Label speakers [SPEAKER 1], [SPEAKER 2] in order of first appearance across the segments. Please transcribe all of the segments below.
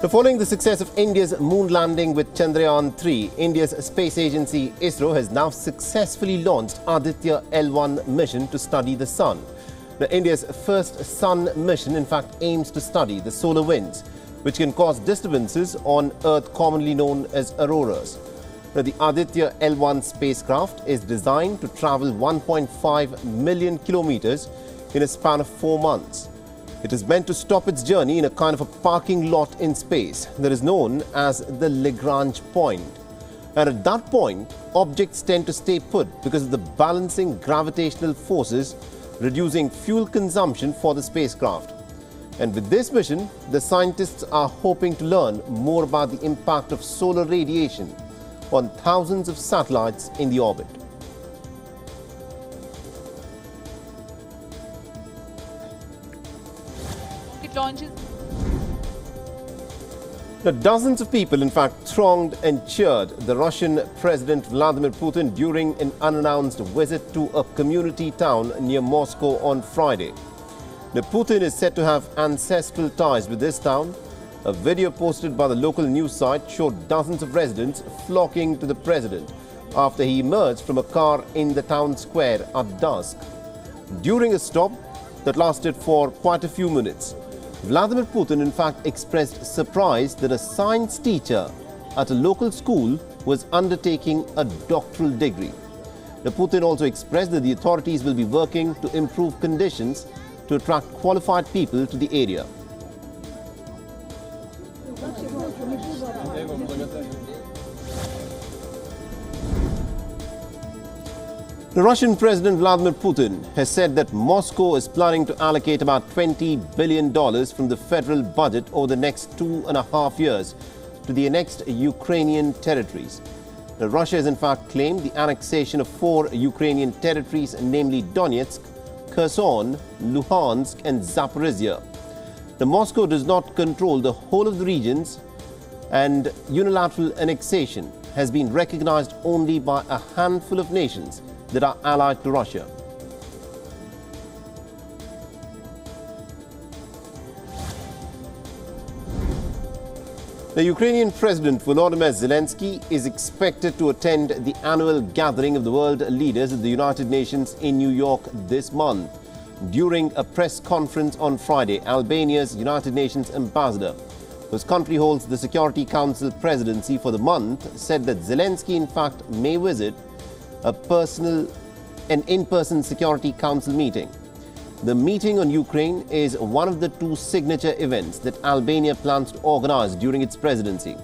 [SPEAKER 1] Following the success of India's moon landing with Chandrayaan-3, India's space agency ISRO has now successfully launched Aditya L1 mission to study the sun. Now, India's first sun mission, in fact, aims to study the solar winds, which can cause disturbances on Earth commonly known as auroras. Now, the Aditya L1 spacecraft is designed to travel 1.5 million kilometers in a span of 4 months. It is meant to stop its journey in a kind of a parking lot in space that is known as the Lagrange point. And at that point, objects tend to stay put because of the balancing gravitational forces, reducing fuel consumption for the spacecraft. And with this mission, the scientists are hoping to learn more about the impact of solar radiation on thousands of satellites in the orbit.
[SPEAKER 2] Launches.
[SPEAKER 1] Now, dozens of people, in fact, thronged and cheered the Russian President Vladimir Putin during an unannounced visit to a community town near Moscow on Friday. Now, Putin is said to have ancestral ties with this town. A video posted by the local news site showed dozens of residents flocking to the president after he emerged from a car in the town square at dusk. During a stop that lasted for quite a few minutes, Vladimir Putin, in fact, expressed surprise that a science teacher at a local school was undertaking a doctoral degree. Now, Putin also expressed that the authorities will be working to improve conditions to attract qualified people to the area. The Russian President Vladimir Putin has said that Moscow is planning to allocate about $20 billion from the federal budget over the next 2.5 years to the annexed Ukrainian territories. Now, Russia has in fact claimed the annexation of 4 Ukrainian territories, namely Donetsk, Kherson, Luhansk and Zaporizhia. Now, Moscow does not control the whole of the regions, and unilateral annexation has been recognized only by a handful of nations that are allied to Russia. The Ukrainian President Volodymyr Zelensky is expected to attend the annual gathering of the world leaders at the United Nations in New York this month. During a press conference on Friday, Albania's United Nations ambassador, whose country holds the Security Council presidency for the month, said that Zelensky in fact may visit an in-person Security Council meeting. The meeting on Ukraine is one of the 2 signature events that Albania plans to organize during its presidency.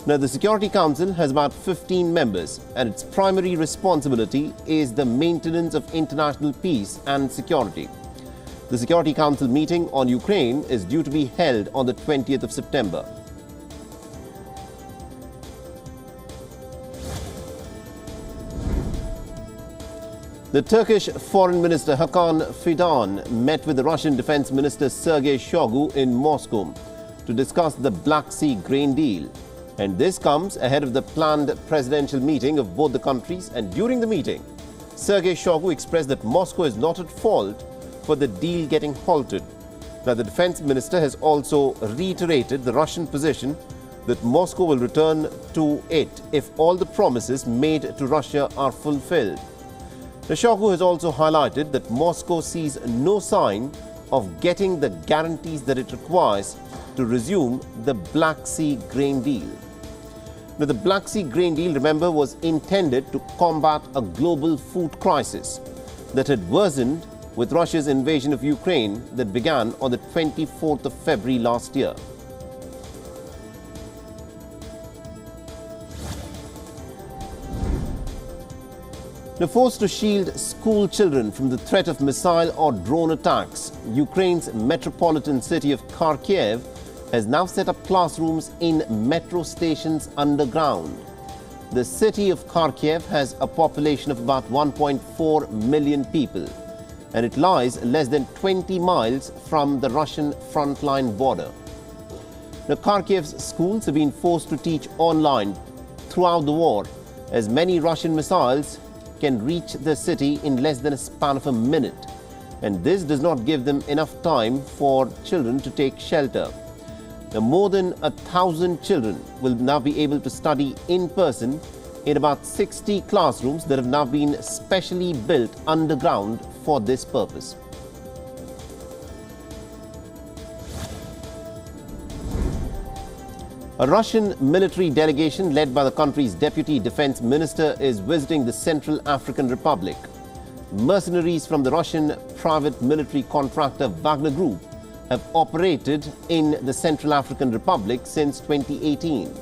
[SPEAKER 1] Now, the Security Council has about 15 members, and its primary responsibility is the maintenance of international peace and security. The Security Council meeting on Ukraine is due to be held on the 20th of September. The Turkish Foreign Minister Hakan Fidan met with the Russian Defense Minister Sergei Shoigu in Moscow to discuss the Black Sea grain deal. And this comes ahead of the planned presidential meeting of both the countries. And during the meeting, Sergei Shoigu expressed that Moscow is not at fault for the deal getting halted. Now, the defense minister has also reiterated the Russian position that Moscow will return to it if all the promises made to Russia are fulfilled. The Shoigu has also highlighted that Moscow sees no sign of getting the guarantees that it requires to resume the Black Sea grain deal. Now, the Black Sea grain deal, remember, was intended to combat a global food crisis that had worsened with Russia's invasion of Ukraine that began on the 24th of February last year. Now, forced to shield school children from the threat of missile or drone attacks, Ukraine's metropolitan city of Kharkiv has now set up classrooms in metro stations underground. The city of Kharkiv has a population of about 1.4 million people, and it lies less than 20 miles from the Russian frontline border. Now, Kharkiv's schools have been forced to teach online throughout the war, as many Russian missiles can reach the city in less than a span of a minute, and this does not give them enough time for children to take shelter. Now, more than 1,000 children will now be able to study in person in about 60 classrooms that have now been specially built underground for this purpose. A Russian military delegation led by the country's deputy defense minister is visiting the Central African Republic. Mercenaries from the Russian private military contractor Wagner Group have operated in the Central African Republic since 2018.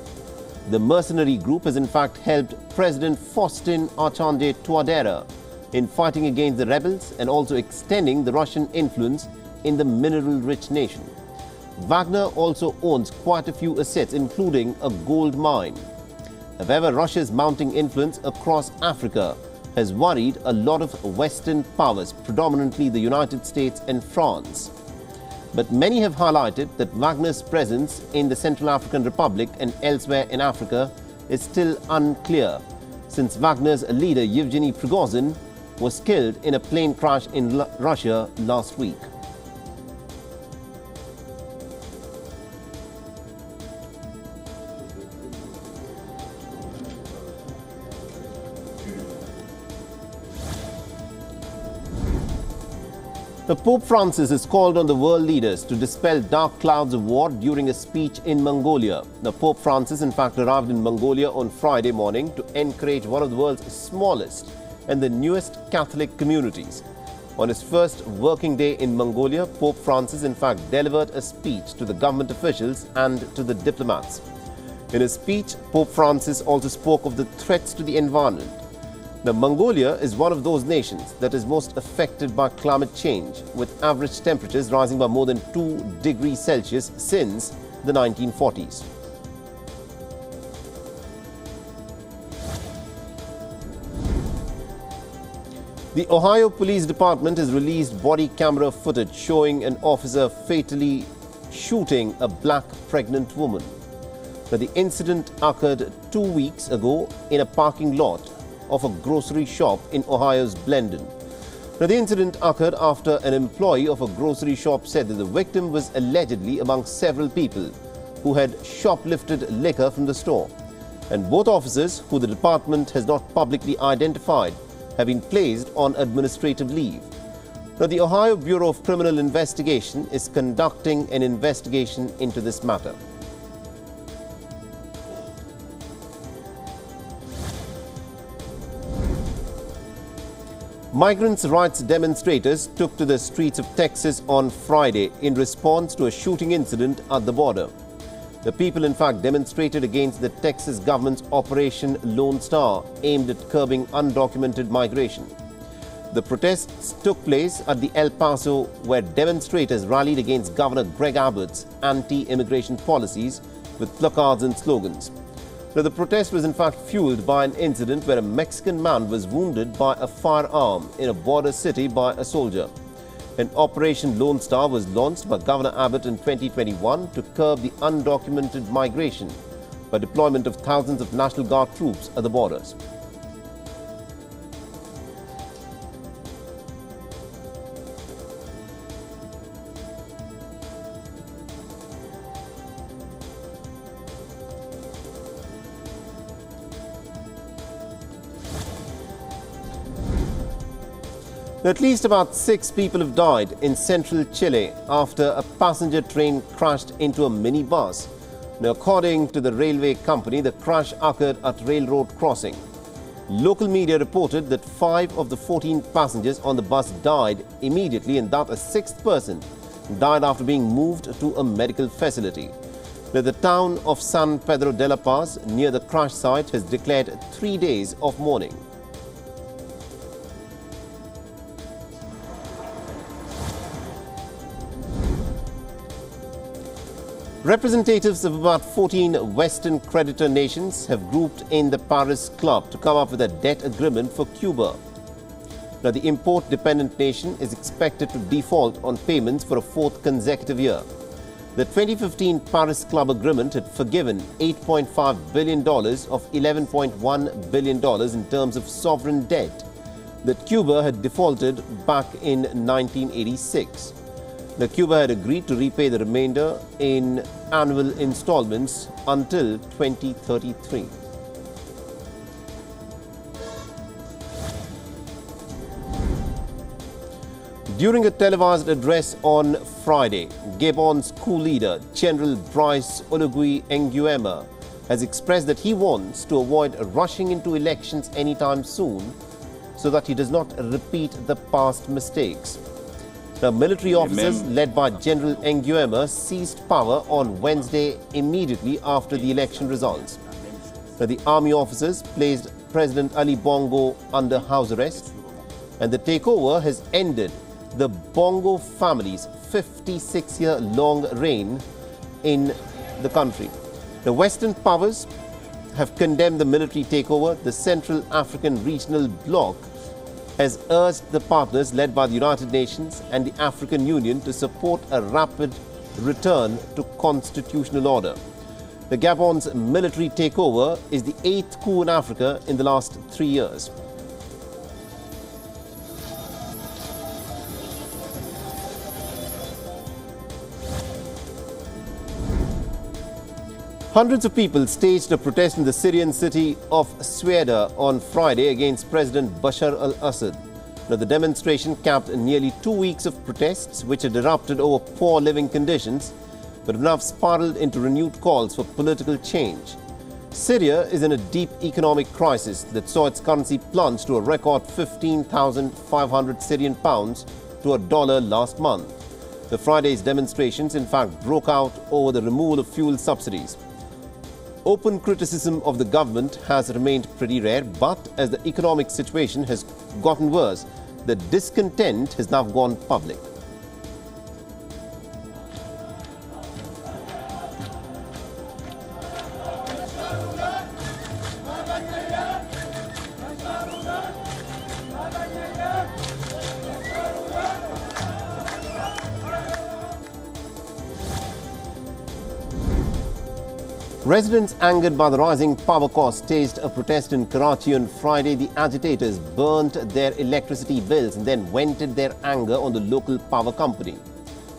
[SPEAKER 1] The mercenary group has in fact helped President Faustin Archange Touadera in fighting against the rebels and also extending the Russian influence in the mineral-rich nation. Wagner also owns quite a few assets, including a gold mine. However, Russia's mounting influence across Africa has worried a lot of Western powers, predominantly the United States and France. But many have highlighted that Wagner's presence in the Central African Republic and elsewhere in Africa is still unclear, since Wagner's leader Yevgeny Prigozhin was killed in a plane crash in Russia last week. Pope Francis has called on the world leaders to dispel dark clouds of war during a speech in Mongolia. Pope Francis, in fact, arrived in Mongolia on Friday morning to encourage one of the world's smallest and the newest Catholic communities. On his first working day in Mongolia, Pope Francis, in fact, delivered a speech to the government officials and to the diplomats. In his speech, Pope Francis also spoke of the threats to the environment. Now, Mongolia is one of those nations that is most affected by climate change, with average temperatures rising by more than 2 degrees Celsius since the 1940s. The Ohio Police Department has released body camera footage showing an officer fatally shooting a black pregnant woman. Now, the incident occurred 2 weeks ago in a parking lot of a grocery shop in Ohio's Blendon. Now, the incident occurred after an employee of a grocery shop said that the victim was allegedly among several people who had shoplifted liquor from the store. And both officers, who the department has not publicly identified, have been placed on administrative leave. Now, the Ohio Bureau of Criminal Investigation is conducting an investigation into this matter. Migrants' rights demonstrators took to the streets of Texas on Friday in response to a shooting incident at the border. The people, in fact, demonstrated against the Texas government's Operation Lone Star, aimed at curbing undocumented migration. The protests took place at the El Paso, where demonstrators rallied against Governor Greg Abbott's anti-immigration policies with placards and slogans. Now, the protest was in fact fueled by an incident where a Mexican man was wounded by a firearm in a border city by a soldier. An Operation Lone Star was launched by Governor Abbott in 2021 to curb the undocumented migration by deployment of thousands of National Guard troops at the borders. At least about 6 people have died in central Chile after a passenger train crashed into a minibus. Now, according to the railway company, the crash occurred at railroad crossing. Local media reported that 5 of the 14 passengers on the bus died immediately and that a 6th person died after being moved to a medical facility. Now, the town of San Pedro de la Paz, near the crash site, has declared 3 days of mourning. Representatives of about 14 Western creditor nations have grouped in the Paris Club to come up with a debt agreement for Cuba. Now, the import-dependent nation is expected to default on payments for a 4th consecutive year. The 2015 Paris Club agreement had forgiven $8.5 billion of $11.1 billion in terms of sovereign debt that Cuba had defaulted back in 1986. Now, Cuba had agreed to repay the remainder in annual installments until 2033. During a televised address on Friday, Gabon's coup leader, General Brice Oligui Nguema, has expressed that he wants to avoid rushing into elections anytime soon so that he does not repeat the past mistakes. The military officers led by General Nguema seized power on Wednesday immediately after the election results. Now, the army officers placed President Ali Bongo under house arrest, and the takeover has ended the Bongo family's 56-year-long reign in the country. The Western powers have condemned the military takeover. The Central African Regional Bloc has urged the partners led by the United Nations and the African Union to support a rapid return to constitutional order. The Gabon's military takeover is the 8th coup in Africa in the last 3 years. Hundreds of people staged a protest in the Syrian city of Sweda on Friday against President Bashar al-Assad. Now, the demonstration capped nearly 2 weeks of protests which had erupted over poor living conditions, but have now spiraled into renewed calls for political change. Syria is in a deep economic crisis that saw its currency plunge to a record 15,500 Syrian pounds to a dollar last month. The Friday's demonstrations, in fact, broke out over the removal of fuel subsidies. Open criticism of the government has remained pretty rare, but as the economic situation has gotten worse, the discontent has now gone public. Residents angered by the rising power costs staged a protest in Karachi on Friday. The agitators burnt their electricity bills and then vented their anger on the local power company.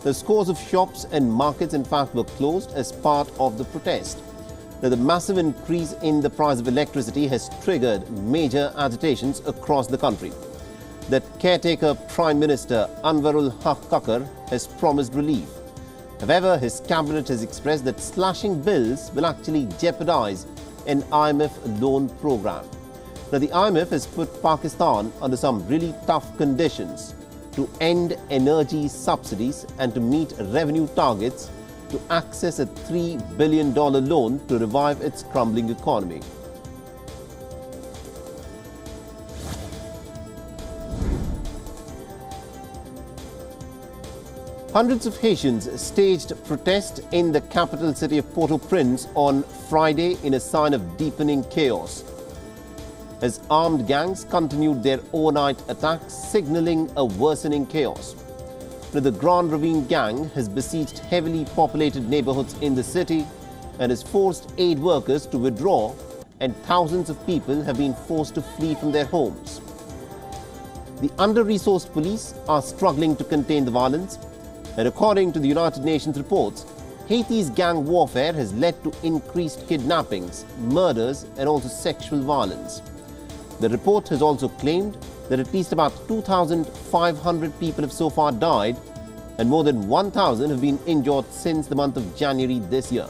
[SPEAKER 1] The scores of shops and markets, in fact, were closed as part of the protest. Now, the massive increase in the price of electricity has triggered major agitations across the country. The caretaker Prime Minister Anwarul Haq Kakar has promised relief. However, his cabinet has expressed that slashing bills will actually jeopardize an IMF loan program. Now, the IMF has put Pakistan under some really tough conditions to end energy subsidies and to meet revenue targets to access a $3 billion loan to revive its crumbling economy. Hundreds of Haitians staged protest in the capital city of Port-au-Prince on Friday in a sign of deepening chaos, as armed gangs continued their overnight attacks, signaling a worsening chaos. Now, the Grand Ravine gang has besieged heavily populated neighborhoods in the city and has forced aid workers to withdraw, and thousands of people have been forced to flee from their homes. The under-resourced police are struggling to contain the violence, and according to the United Nations reports, Haiti's gang warfare has led to increased kidnappings, murders, and also sexual violence. The report has also claimed that at least about 2,500 people have so far died, and more than 1,000 have been injured since the month of January this year.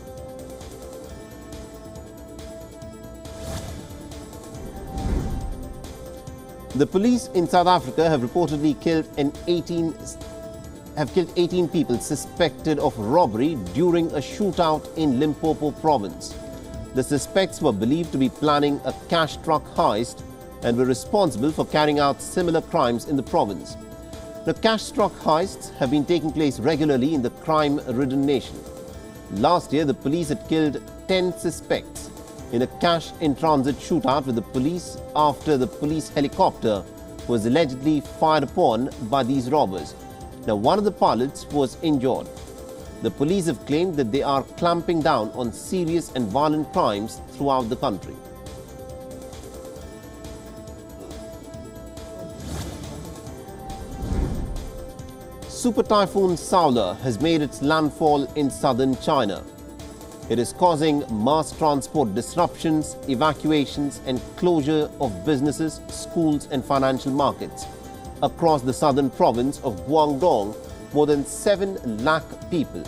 [SPEAKER 1] The police in South Africa have reportedly killed 18 people suspected of robbery during a shootout in Limpopo province. The suspects were believed to be planning a cash truck heist and were responsible for carrying out similar crimes in the province. The cash truck heists have been taking place regularly in the crime-ridden nation. Last year, the police had killed 10 suspects in a cash-in-transit shootout with the police after the police helicopter was allegedly fired upon by these robbers. Now, one of the pilots was injured. The police have claimed that they are clamping down on serious and violent crimes throughout the country. super typhoon Saula has made its landfall in southern China. It is causing mass transport disruptions, evacuations and closure of businesses, schools and financial markets. Across the southern province of Guangdong, more than 7 lakh people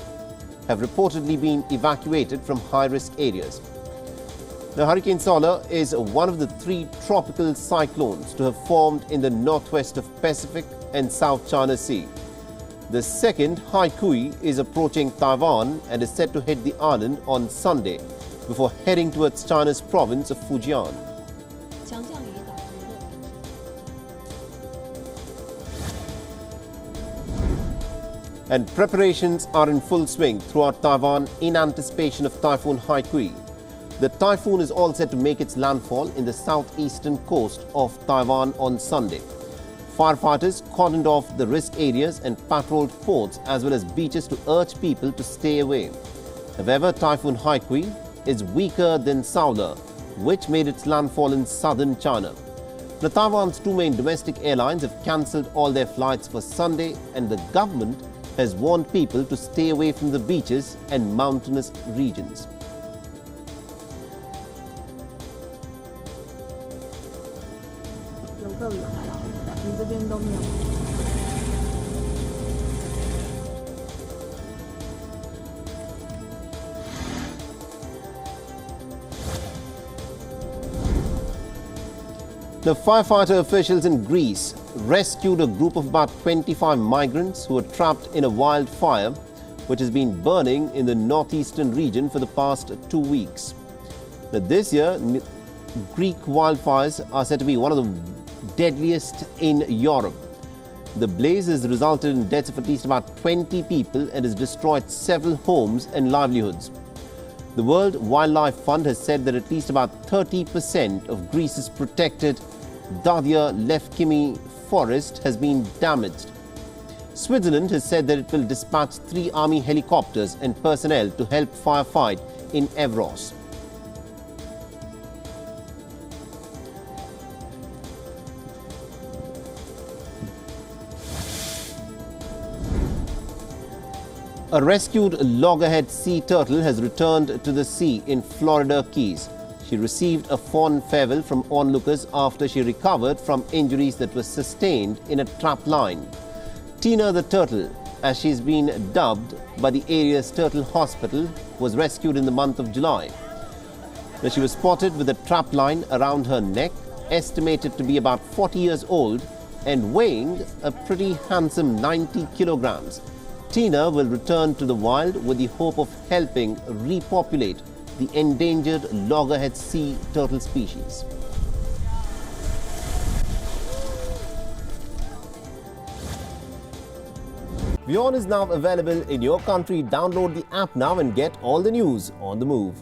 [SPEAKER 1] have reportedly been evacuated from high-risk areas. The Hurricane Saula is one of the 3 tropical cyclones to have formed in the northwest of Pacific and South China Sea. The second, Haiti, is approaching Taiwan and is set to hit the island on Sunday before heading towards China's province of Fujian. And preparations are in full swing throughout Taiwan in anticipation of Typhoon Haikui. The typhoon is all set to make its landfall in the southeastern coast of Taiwan on Sunday. Firefighters cordoned off the risk areas and patrolled ports as well as beaches to urge people to stay away. However, Typhoon Haikui is weaker than Saula, which made its landfall in southern China. Now, Taiwan's 2 main domestic airlines have cancelled all their flights for Sunday, and the government has warned people to stay away from the beaches and mountainous regions. The firefighter officials in Greece rescued a group of about 25 migrants who were trapped in a wildfire which has been burning in the northeastern region for the past 2 weeks. Now, this year, Greek wildfires are said to be one of the deadliest in Europe. The blaze has resulted in deaths of at least about 20 people and has destroyed several homes and livelihoods. The World Wildlife Fund has said that at least about 30% of Greece's protected Dadia Lefkimi forest has been damaged. Switzerland has said that it will dispatch 3 army helicopters and personnel to help firefight in Evros. A rescued loggerhead sea turtle has returned to the sea in Florida Keys. She received a fond farewell from onlookers after she recovered from injuries that were sustained in a trap line. Tina the turtle, as she's been dubbed by the area's turtle hospital, was rescued in the month of July. Now, she was spotted with a trap line around her neck, estimated to be about 40 years old and weighing a pretty handsome 90 kilograms. Tina will return to the wild with the hope of helping repopulate the endangered loggerhead sea turtle species. WION is now available in your country. Download the app now and get all the news on the move.